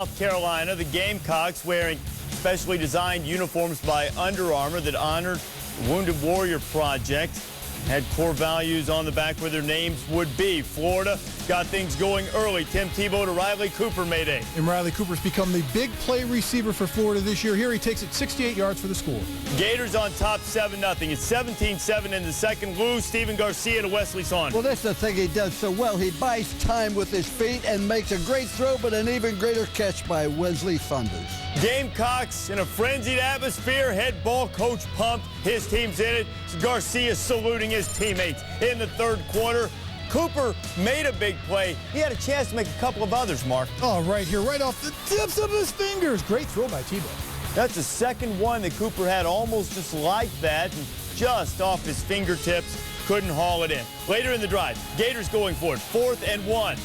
South Carolina, the Gamecocks wearing specially designed uniforms by Under Armour that honored the Wounded Warrior Project. Had core values on the back where their names would be. Florida got things going early. Tim Tebow to Riley Cooper, Mayday. And Riley Cooper's become the big play receiver for Florida this year. Here he takes it 68 yards for the score. Gators on top 7-0. It's 17-7 in the second. Lou, Steven Garcia to Wesley Saunders. Well, that's the thing he does so well. He buys time with his feet and makes a great throw, but an even greater catch by Wesley Saunders. Gamecocks in a frenzied atmosphere. Head ball coach pumped. His team's in it. Garcia saluting his teammates in the third quarter. Cooper made a big play. He had a chance to make a couple of others, Mark. Oh, right here, right off the tips of his fingers. Great throw by Tebow. That's the second one that Cooper had almost just like that, and just off his fingertips. Couldn't haul it in. Later in the drive, Gators going for it. 4th and 1.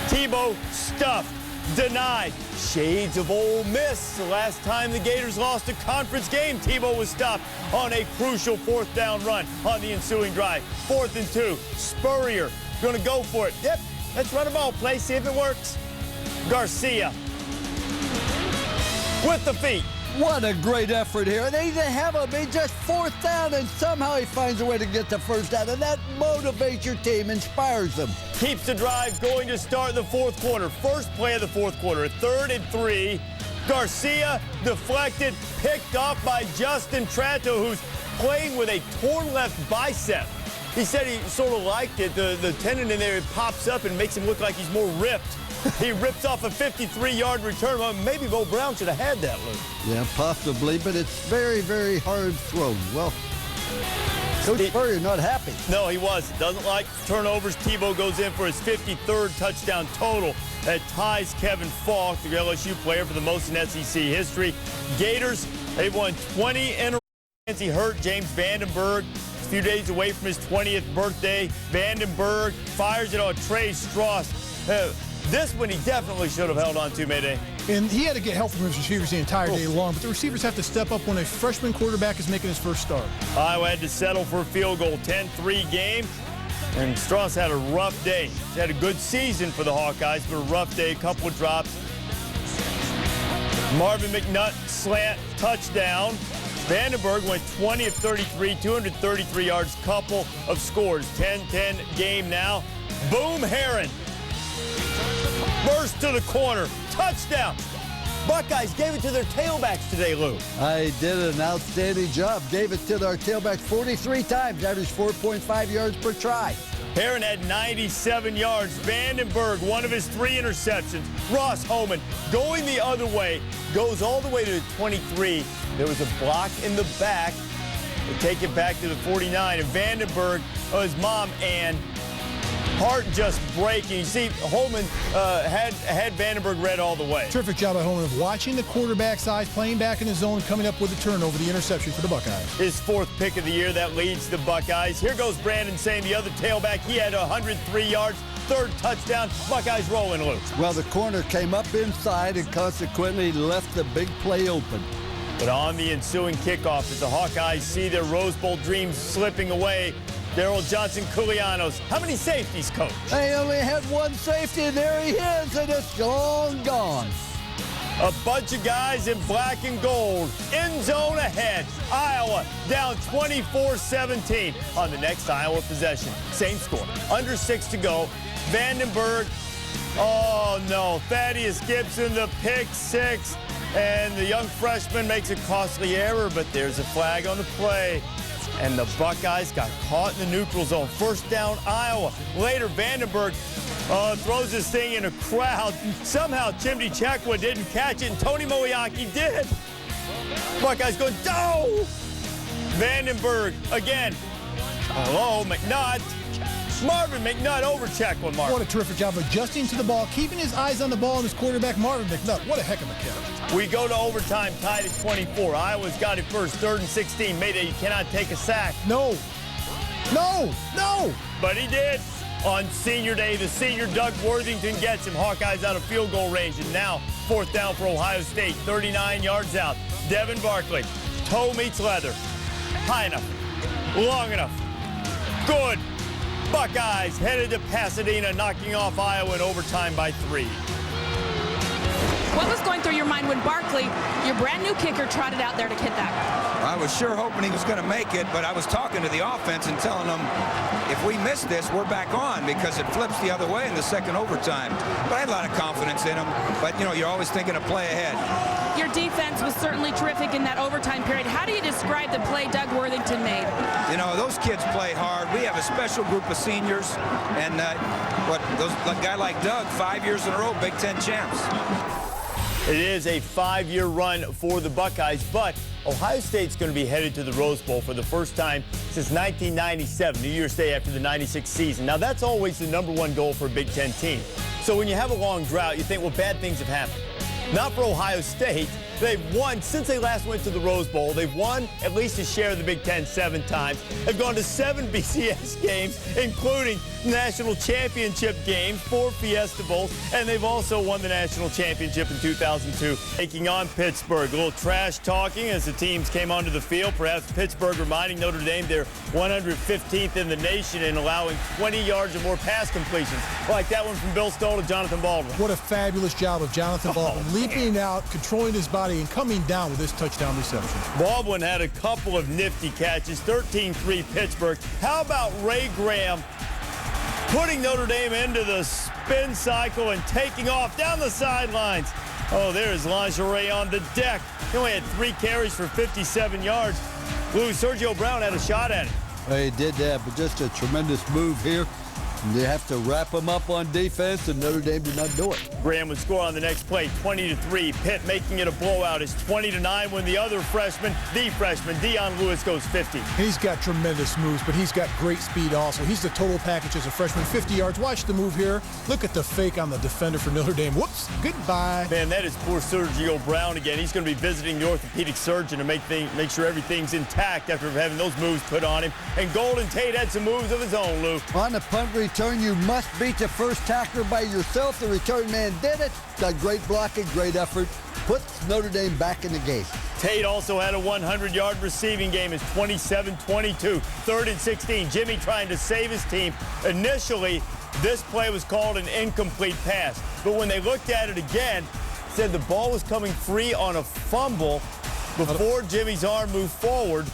Tebow stuffed. Denied. Shades of Ole Miss. The last time the Gators lost a conference game, Tebow was stopped on a crucial 4th down run on the ensuing drive. 4th and 2. Spurrier going to go for it. Yep, let's run a ball play, see if it works. Garcia with the feet. What a great effort here. They didn't have him. He just 4th down, and somehow he finds a way to get the first down, and that motivates your team, inspires them. Keeps the drive going to start the fourth quarter. First play of the fourth quarter. 3rd and 3. Garcia deflected, picked off by Justin Tranto, who's playing with a torn left bicep. He said he sort of liked it. The tendon in there, it pops up and makes him look like he's more ripped. He rips off a 53-yard return. Well, maybe Bo Brown should have had that, Luke. Yeah, possibly, but it's very, very hard thrown. Well, Coach Spurrier not happy. No, he wasn't. Doesn't like turnovers. Tebow goes in for his 53rd touchdown total. That ties Kevin Falk, the LSU player, for the most in SEC history. Gators, they've won 20 in a row. He hurt James Vandenberg. A few days away from his 20th birthday. Vandenberg fires it on Trey Strauss. This one he definitely should have held on to, Mayday. And he had to get help from his receivers the entire day long, but the receivers have to step up when a freshman quarterback is making his first start. Iowa had to settle for a field goal, 10-3 game, and Strauss had a rough day. He had a good season for the Hawkeyes, but a rough day, a couple of drops. Marvin McNutt slant touchdown. Vandenberg went 20 of 33, 233 yards, couple of scores. 10-10 game now. Boom Heron. Burst to the corner. Touchdown. Buckeyes gave it to their tailbacks today, Lou. I did an outstanding job. Gave it to our tailbacks 43 times. Averaged 4.5 yards per try. Heron had 97 yards. Vandenberg, one of his 3 interceptions. Ross Holman going the other way. Goes all the way to the 23. There was a block in the back. They take it back to the 49. And Vandenberg, his mom, Ann, heart just breaking. You see, Holman had Vandenberg read all the way. Terrific job by Holman of watching the quarterback's eyes, playing back in his zone, coming up with a turnover, the interception for the Buckeyes. His 4th pick of the year, that leads the Buckeyes. Here goes Brandon Sane, the other tailback. He had 103 yards, 3rd touchdown. Buckeyes rolling loose. Well, the corner came up inside and consequently left the big play open. But on the ensuing kickoff, as the Hawkeyes see their Rose Bowl dreams slipping away, Daryl Johnson-Koulianos. How many safeties, Coach? They only had 1 safety, and there he is, and it's gone. A bunch of guys in black and gold. End zone ahead. Iowa down 24-17 on the next Iowa possession. Same score. Under 6 to go. Vandenberg. Oh, no. Thaddeus Gibson, the pick 6. And the young freshman makes a costly error, but there's a flag on the play. And the Buckeyes got caught in the neutral zone. 1st down, Iowa. Later, Vandenberg throws this thing in a crowd. Somehow, Chimdi Chekwa didn't catch it, and Tony Moeaki did. Buckeyes go, no! Vandenberg again. Hello, McNutt. Marvin McNutt over Chekwa, Mark. What a terrific job adjusting to the ball, keeping his eyes on the ball, and his quarterback, Marvin McNutt. What a heck of a catch. We go to overtime, tied at 24. Iowa's got it first, 3rd and 16. Mayday, you cannot take a sack. No. But he did. On senior day, the senior Doug Worthington gets him. Hawkeyes out of field goal range, and now 4th down for Ohio State, 39 yards out. Devin Barkley, toe meets leather. High enough, long enough, good. Buckeyes headed to Pasadena, knocking off Iowa in overtime by 3. when Barkley, your brand new kicker, trotted out there to hit that. I was sure hoping he was going to make it, but I was talking to the offense and telling them, if we miss this, we're back on, because it flips the other way in the second overtime. But I had a lot of confidence in him. But, you know, you're always thinking a play ahead. Your defense was certainly terrific in that overtime period. How do you describe the play Doug Worthington made? You know, those kids play hard. We have a special group of seniors, and a guy like Doug, 5 years in a row, Big Ten champs. It is a 5-year run for the Buckeyes, but Ohio State's going to be headed to the Rose Bowl for the first time since 1997, New Year's Day after the 96 season. Now, that's always the #1 goal for a Big Ten team. So when you have a long drought, you think, well, bad things have happened. Not for Ohio State. They've won since they last went to the Rose Bowl. They've won at least a share of the Big Ten 7 times. They've gone to 7 BCS games, including national championship games, 4 Fiesta Bowls, and they've also won the national championship in 2002, taking on Pittsburgh. A little trash talking as the teams came onto the field. Perhaps Pittsburgh reminding Notre Dame they're 115th in the nation in allowing 20 yards or more pass completions. Like that one from Bill Stoll to Jonathan Baldwin. What a fabulous job of Jonathan Baldwin, leaping out, controlling his body, and coming down with this touchdown reception. Baldwin had a couple of nifty catches, 13-3 Pittsburgh. How about Ray Graham putting Notre Dame into the spin cycle and taking off down the sidelines? Oh, there's Lingerie on the deck. He only had 3 carries for 57 yards. Lou, Sergio Brown had a shot at it. He did that, but just a tremendous move here. They have to wrap them up on defense, and Notre Dame did not do it. Graham would score on the next play, 20-3. Pitt making it a blowout is 20-9 when the other freshman, Dion Lewis, goes 50. He's got tremendous moves, but he's got great speed also. He's the total package as a freshman. 50 yards. Watch the move here. Look at the fake on the defender for Notre Dame. Whoops. Goodbye. Man, that is poor Sergio Brown again. He's going to be visiting the orthopedic surgeon to make sure everything's intact after having those moves put on him. And Golden Tate had some moves of his own, Lou. On the punt return, you must beat the first tackler by yourself. The return man did it. Got great blocking, great effort. Puts Notre Dame back in the game. Tate also had a 100-yard receiving game. It's 27-22, 3rd and 16. Jimmy trying to save his team. Initially, this play was called an incomplete pass. But when they looked at it again, said the ball was coming free on a fumble before Jimmy's arm moved forward.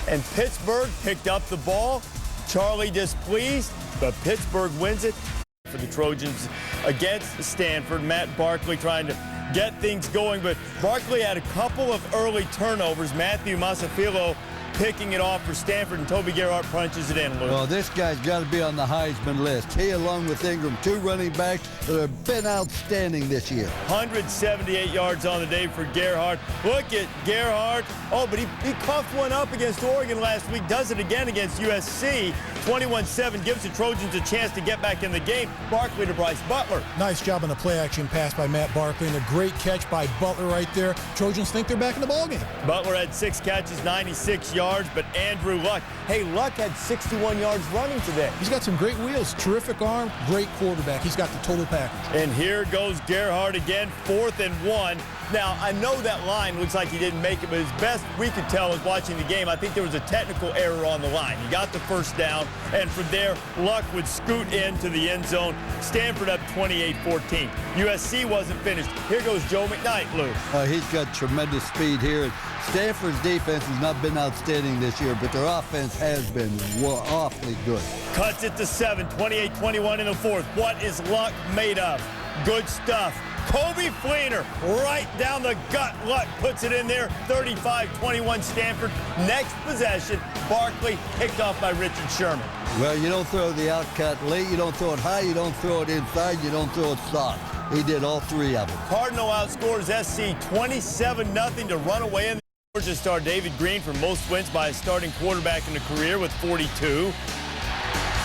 And Pittsburgh picked up the ball. Charlie displeased, but Pittsburgh wins it for the Trojans against Stanford. Matt Barkley trying to get things going, but Barkley had a couple of early turnovers. Matthew Masafilo picking it off for Stanford, and Toby Gerhart punches it in, Lou. Well, this guy's got to be on the Heisman list. He, along with Ingram, 2 running backs that have been outstanding this year. 178 yards on the day for Gerhart. Look at Gerhart. Oh, but he coughed one up against Oregon last week. Does it again against USC. 21-7 gives the Trojans a chance to get back in the game. Barkley to Bryce Butler. Nice job on the play-action pass by Matt Barkley, and a great catch by Butler right there. Trojans think they're back in the ballgame. Butler had 6 catches, 96 yards, but Andrew Luck, hey, Luck had 61 yards running today. He's got some great wheels, terrific arm, great quarterback. He's got the total package. And here goes Gerhart again, 4th and 1. Now, I know that line looks like he didn't make it, but as best we could tell as watching the game, I think there was a technical error on the line. He got the first down, and from there, Luck would scoot into the end zone. Stanford up 28-14. USC wasn't finished. Here goes Joe McKnight, Lou. He's got tremendous speed here. Stanford's defense has not been outstanding this year, but their offense has been awfully good. Cuts it to 7, 28-21 in the 4th. What is Luck made of? Good stuff. Kobe Fleener right down the gut. Luck puts it in there. 35-21 Stanford. Next possession, Barkley picked off by Richard Sherman. Well, you don't throw the out cut late. You don't throw it high. You don't throw it inside. You don't throw it soft. He did all 3 of them. Cardinal outscores SC 27-0 to run away in the Georgia star David Green for most wins by a starting quarterback in a career with 42.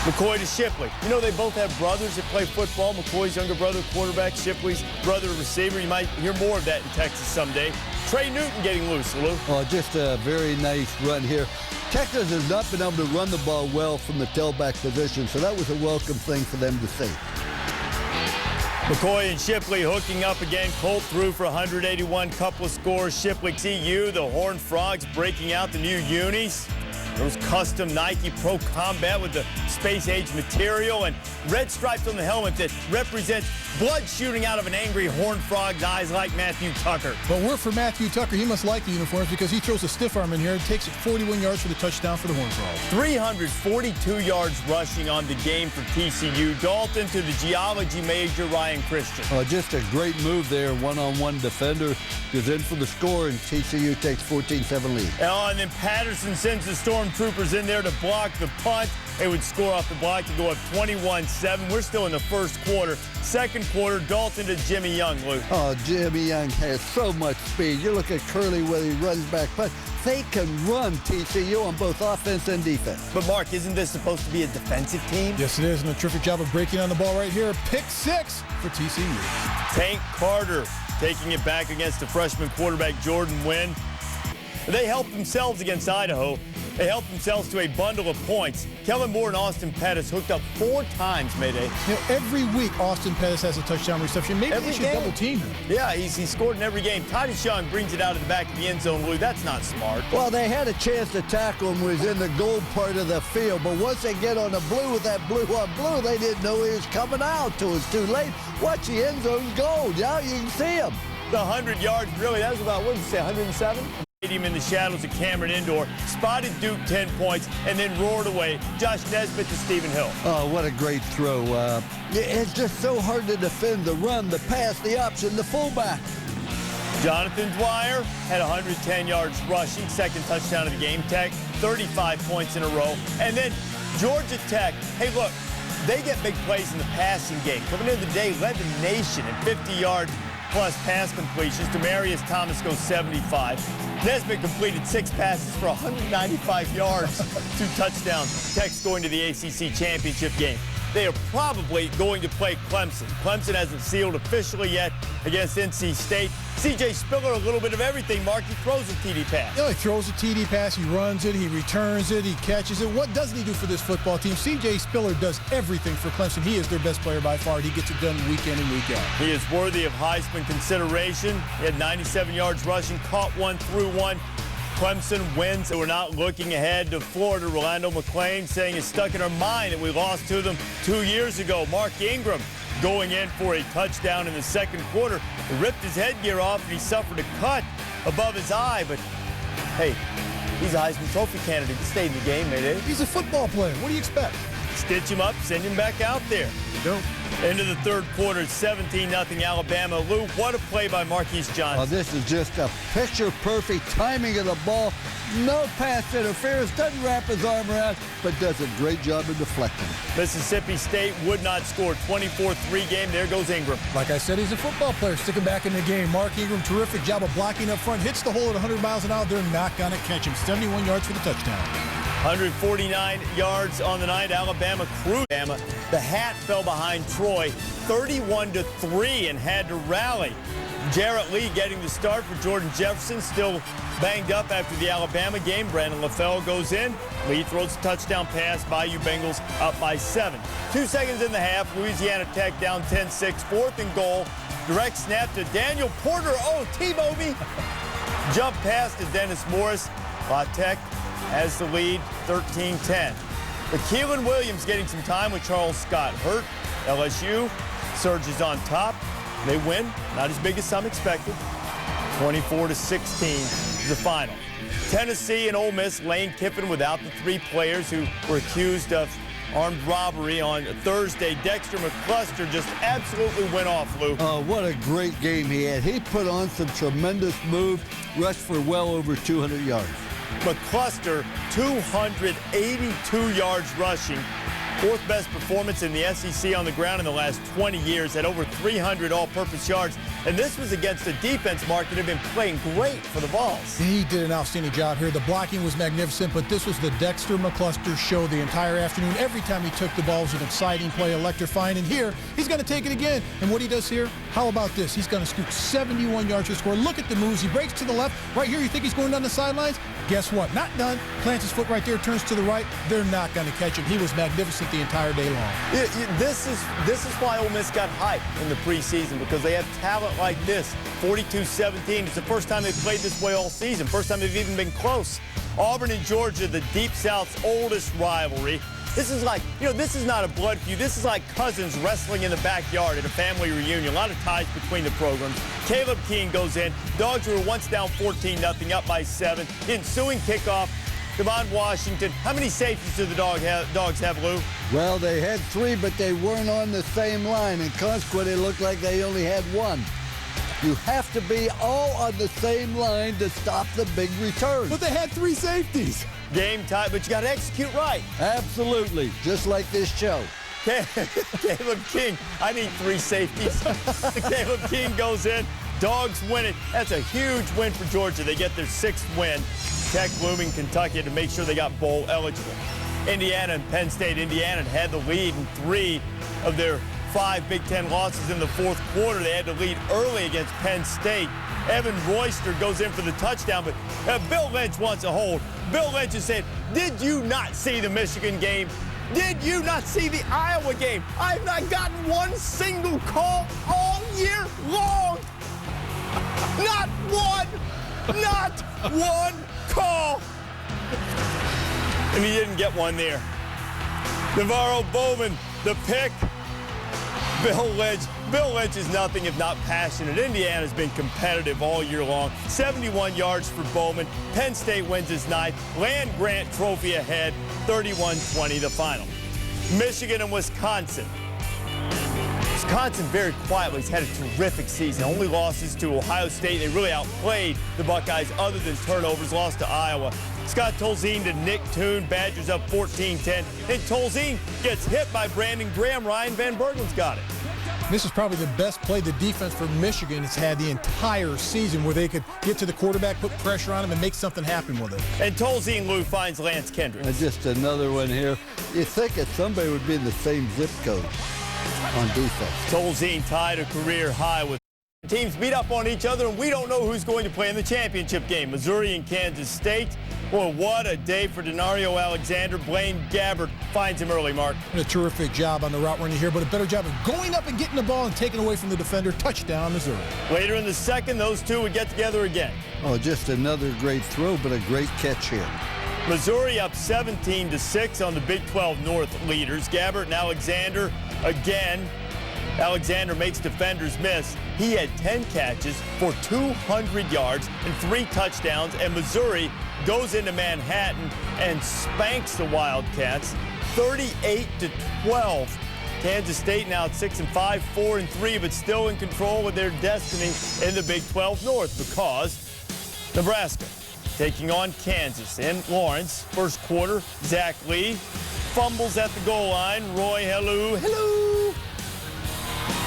McCoy to Shipley. You know, they both have brothers that play football. McCoy's younger brother, quarterback. Shipley's brother, receiver. You might hear more of that in Texas someday. Trey Newton getting loose, Lou. Oh, just a very nice run here. Texas has not been able to run the ball well from the tailback position, so that was a welcome thing for them to see. McCoy and Shipley hooking up again. Colt threw for 181, couple of scores. Shipley CU, the Horned Frogs breaking out the new unis. There was custom Nike Pro Combat with the space-age material and red stripes on the helmet that represent blood shooting out of an angry horned frog's eyes like Matthew Tucker. But we're for Matthew Tucker. He must like the uniforms because he throws a stiff arm in here and takes it 41 yards for the touchdown for the Horned Frogs. 342 yards rushing on the game for TCU. Dalton to the geology major, Ryan Christian. Just a great move there. One-on-one defender goes in for the score, and TCU takes 14-7 lead. And then Patterson sends the Stormtroopers in there to block the punt. They would score off the block to go up 21-7. We're still in the first quarter. Second quarter, Dalton to Jimmy Young, Luke. Oh, Jimmy Young has so much speed. You look at Curley whether he runs back, but they can run TCU on both offense and defense. But, Mark, isn't this supposed to be a defensive team? Yes, it is, and a terrific job of breaking on the ball right here. Pick 6 for TCU. Tank Carter taking it back against the freshman quarterback Jordan Wynn. They helped themselves against Idaho. They helped themselves to a bundle of points. Kellen Moore and Austin Pettis hooked up 4 times, Mayday. You know, every week Austin Pettis has a touchdown reception. Maybe they should double team him. Yeah, he's scored in every game. Titus Young brings it out of the back of the end zone, Lou. That's not smart. Well, they had a chance to tackle him, was in the gold part of the field, but once they get on the blue with that blue on blue, they didn't know he was coming out till it's too late. Watch the end zone gold. Now you can see him. The 100 yards, really, that was about, what did you say, 107? Stadium in the shadows of Cameron Indoor, spotted Duke 10 points, and then roared away. Josh Nesbitt to Stephen Hill. Oh, what a great throw. It's just so hard to defend the run, the pass, the option, the fullback. Jonathan Dwyer had 110 yards rushing, second touchdown of the game. Tech, 35 points in a row. And then Georgia Tech, hey, look, they get big plays in the passing game. Coming into the day, led the nation in 50-yard plus pass completions. Demarius Thomas goes 75. Nesbitt completed 6 passes for 195 yards, 2 touchdowns. Tech's going to the ACC championship game. They are probably going to play Clemson. Clemson hasn't sealed officially yet against NC State. C.J. Spiller, a little bit of everything, Mark. He throws a TD pass. You know, he throws a TD pass, he runs it, he returns it, he catches it. What doesn't he do for this football team? C.J. Spiller does everything for Clemson. He is their best player by far. He gets it done week in and week out. He is worthy of Heisman consideration. He had 97 yards rushing, caught one, threw one. Clemson wins. We're not looking ahead to Florida. Rolando McClain saying it's stuck in our mind that we lost to them 2 years ago. Mark Ingram going in for a touchdown in the second quarter. He ripped his headgear off and he suffered a cut above his eye. But, hey, he's a Heisman Trophy candidate. He stayed in the game, maybe. He's a football player. What do you expect? Stitch him up, send him back out there. Don't. Into the third quarter, 17-0 Alabama. Lou, what a play by Marquise Johnson. Oh, this is just a picture-perfect timing of the ball. No pass interference, doesn't wrap his arm around, but does a great job of deflecting. Mississippi State would not score. 24-3 game. There goes Ingram. Like I said, he's a football player. Sticking back in the game. Mark Ingram, terrific job of blocking up front. Hits the hole at 100 miles an hour. They're not going to catch him. 71 yards for the touchdown. 149 yards on the night. Alabama cruised. The hat fell behind Troy 31-3 and had to rally. Jarrett Lee getting the start for Jordan Jefferson, still banged up after the Alabama game. Brandon LaFell goes in. Lee throws a touchdown pass. Bayou Bengals up by 7. 2 seconds in the half. Louisiana Tech down 10-6. 4th and goal. Direct snap to Daniel Porter. Oh, T-Bobby. Jump pass to Dennis Morris. La Tech has the lead, 13-10. But Keelan Williams getting some time with Charles Scott hurt. LSU surges on top. They win, not as big as some expected. 24-16 is the final. Tennessee and Ole Miss, Lane Kiffin without the 3 players who were accused of armed robbery on Thursday. Dexter McCluster just absolutely went off, Lou. Oh, what a great game he had. He put on some tremendous moves, rushed for well over 200 yards. McCluster, 282 yards rushing. 4th best performance in the SEC on the ground in the last 20 years at over 300 all-purpose yards. And this was against a defense, Mark, that had been playing great for the Vols. He did an outstanding job here. The blocking was magnificent, but this was the Dexter McCluster show the entire afternoon. Every time he took the ball was an exciting play, electrifying. And here, he's going to take it again. And what he does here, how about this? He's going to scoop 71 yards to score. Look at the moves. He breaks to the left. Right here, you think he's going down the sidelines? Guess what? Not done. Plants his foot right there, turns to the right. They're not going to catch him. He was magnificent the entire day long. This is why Ole Miss got hyped in the preseason, because they have talent like this. 42-17. It's the first time they've played this way all season. First time they've even been close. Auburn and Georgia, the Deep South's oldest rivalry. This is like, this is not a blood feud. This is like cousins wrestling in the backyard at a family reunion. A lot of ties between the programs. Caleb King goes in. Dogs were once down 14-0, up by 7. Ensuing kickoff, Devon Washington. How many safeties do the dogs have, Lou? Well, they had 3, but they weren't on the same line, and consequently, it looked like they only had 1. You have to be all on the same line to stop the big return. But they had 3 safeties. Game time, but you got to execute right. Absolutely, just like this show. Caleb King, I need 3 safeties. Caleb King goes in. Dogs win it. That's a huge win for Georgia. They get their 6th win. Tech looming Kentucky to make sure they got bowl eligible. Indiana and Penn State. Indiana had the lead in 3 of their 5 Big Ten losses in the 4th quarter. They had to lead early against Penn State. Evan Royster goes in for the touchdown, but Bill Lynch wants a hold. Bill Lynch has said, did you not see the Michigan game? Did you not see the Iowa game? I've not gotten 1 single call all year long. Not one call. And he didn't get one there. Navarro Bowman, the pick. Bill Lynch is nothing if not passionate. Indiana's been competitive all year long. 71 yards for Bowman. Penn State wins his 9th. Land-Grant Trophy ahead, 31-20 the final. Michigan and Wisconsin. Wisconsin very quietly has had a terrific season. Only losses to Ohio State. They really outplayed the Buckeyes other than turnovers. Lost to Iowa. Scott Tolzien to Nick Toon. Badgers up 14-10. And Tolzien gets hit by Brandon Graham. Ryan Van Bergen's got it. This is probably the best play the defense for Michigan has had the entire season, where they could get to the quarterback, put pressure on him, and make something happen with it. And Tolzien, Lou, finds Lance Kendricks. And just another one here. You think that somebody would be in the same zip code on defense. Tolzien tied a career high with teams beat up on each other, and we don't know who's going to play in the championship game. Missouri and Kansas State. Boy, what a day for Denario Alexander. Blaine Gabbert finds him early, Mark. And a terrific job on the route running here, but a better job of going up and getting the ball and taking away from the defender. Touchdown, Missouri. Later in the second, those two would get together again. Oh, just another great throw, but a great catch here. Missouri up 17-6 on the Big 12 North leaders. Gabbert and Alexander again. Alexander makes defenders miss. He had 10 catches for 200 yards and 3 touchdowns, and Missouri goes into Manhattan and spanks the Wildcats 38-12. Kansas State now at 6-5, 4-3, but still in control of their destiny in the Big 12 North, because Nebraska taking on Kansas in Lawrence. First quarter, Zach Lee fumbles at the goal line. Roy hello.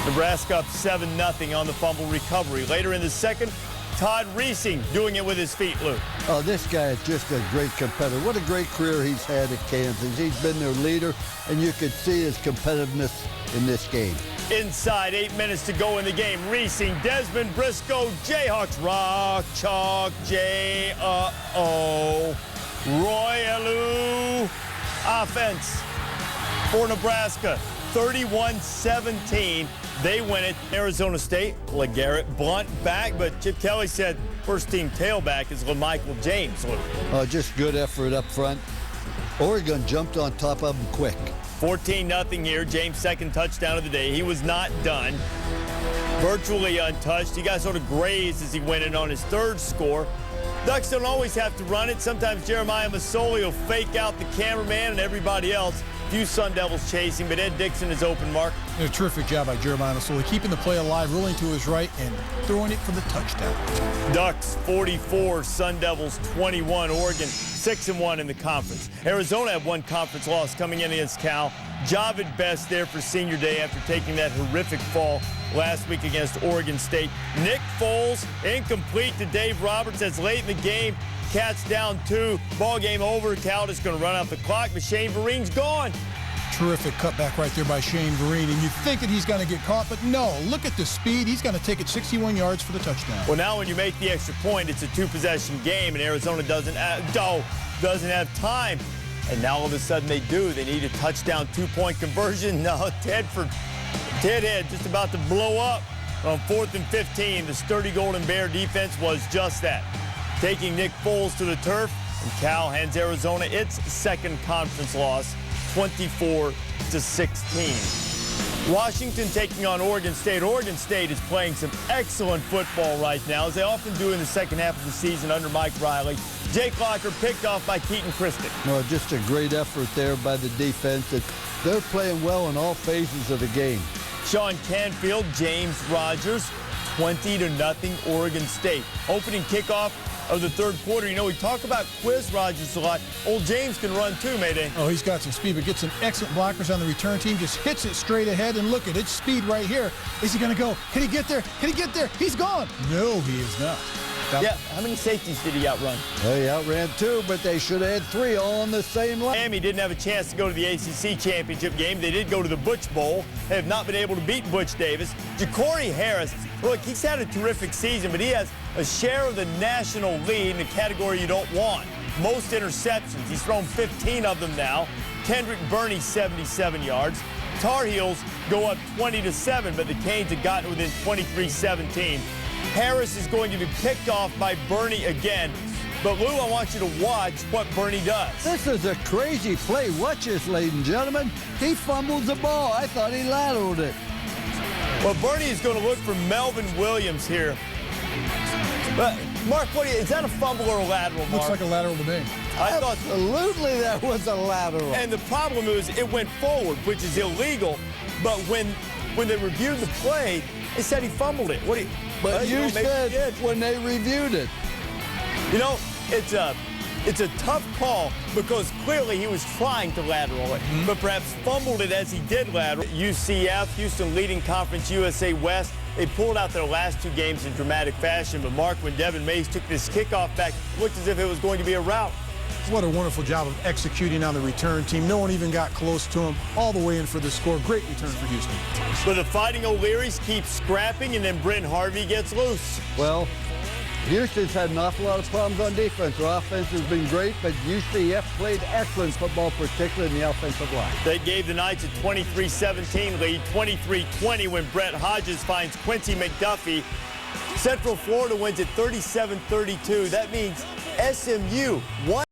Nebraska up 7-0 on the fumble recovery. Later in the second, Todd Reesing doing it with his feet, Luke. Oh, this guy is just a great competitor. What a great career he's had at Kansas. He's been their leader, and you could see his competitiveness in this game. Inside, 8 minutes to go in the game. Reesing, Desmond Briscoe, Jayhawks, rock, chalk, J-O. Roy Alou, offense for Nebraska, 31-17. They win it. Arizona State, LeGarrette Blunt back, but Chip Kelly said first-team tailback is LaMichael James, Luke. Just good effort up front. Oregon jumped on top of them quick. 14-0 here. James' second touchdown of the day. He was not done. Virtually untouched. He got sort of grazed as he went in on his third score. Ducks don't always have to run it. Sometimes Jeremiah Masoli will fake out the cameraman and everybody else. Few Sun Devils chasing, but Ed Dixon is open, Mark. And a terrific job by Jeremiah Masoli, keeping the play alive, rolling to his right, and throwing it for the touchdown. Ducks 44, Sun Devils 21. Oregon 6-1 in the conference. Arizona had one conference loss coming in against Cal. Javid Best there for senior day after taking that horrific fall last week against Oregon State. Nick Foles incomplete to Dave Roberts as late in the game. Cats down 2. Ball game over. Cal is going to run out the clock, but Shane Vereen's gone. Terrific cutback right there by Shane Vereen, and you think that he's going to get caught, but no. Look at the speed. He's going to take it 61 yards for the touchdown. Well, now when you make the extra point, it's a 2-possession game, and Arizona doesn't have time. And now all of a sudden they do. They need a touchdown 2-point conversion. No, Ted Head just about to blow up on 4th and 15. The sturdy Golden Bear defense was just that. Taking Nick Foles to the turf, And Cal hands Arizona its second conference loss, 24-16. Washington taking on Oregon State. Oregon State is playing some excellent football right now, as they often do in the second half of the season under Mike Riley. Jake Locker picked off by Keaton Christon. No, just a great effort there by the defense. They're playing well in all phases of the game. Sean Canfield, James Rogers, 20-0 Oregon State. Opening kickoff of the third quarter. You know, we talk about Quiz Rogers a lot. Old James can run too, Mayday. Oh, he's got some speed, but gets some excellent blockers on the return team. Just hits it straight ahead, and look at its speed right here. Is he going to go? Can he get there? Can he get there? He's gone. No, he is not. Yeah, how many safeties did he outrun? Well, he outran 2, but they should have had 3 all on the same line. Miami didn't have a chance to go to the ACC championship game. They did go to the Butch Bowl. They have not been able to beat Butch Davis. Ja'Cory Harris, look, he's had a terrific season, but he has a share of the national lead in the category you don't want. Most interceptions. He's thrown 15 of them now. Kendrick Burney, 77 yards. Tar Heels go up 20-7, but the Canes have gotten within 23-17. Harris is going to be picked off by Burney again. But, Lou, I want you to watch what Burney does. This is a crazy play. Watch this, ladies and gentlemen. He fumbles the ball. I thought he lateraled it. Well, Burney is going to look for Melvin Williams here. But, Mark, is that a fumble or a lateral, Mark? Looks like a lateral to me. I thought Absolutely, that was a lateral. And the problem is it went forward, which is illegal. But when they reviewed the play, they said he fumbled it. But you said when they reviewed it. You know, it's a tough call because clearly he was trying to lateral it, but perhaps fumbled it as he did lateral. UCF, Houston leading Conference USA West. They pulled out their last 2 games in dramatic fashion, but Mark, when Devin Mays took this kickoff back, it looked as if it was going to be a rout. What a wonderful job of executing on the return team. No one even got close to him. All the way in for the score. Great return for Houston. But the Fighting O'Learys keep scrapping, and then Brent Harvey gets loose. Well, Houston's had an awful lot of problems on defense. Their offense has been great, but UCF played excellent football, particularly in the offensive line. They gave the Knights a 23-17 lead, 23-20 when Brett Hodges finds Quincy McDuffie. Central Florida wins at 37-32. That means SMU won.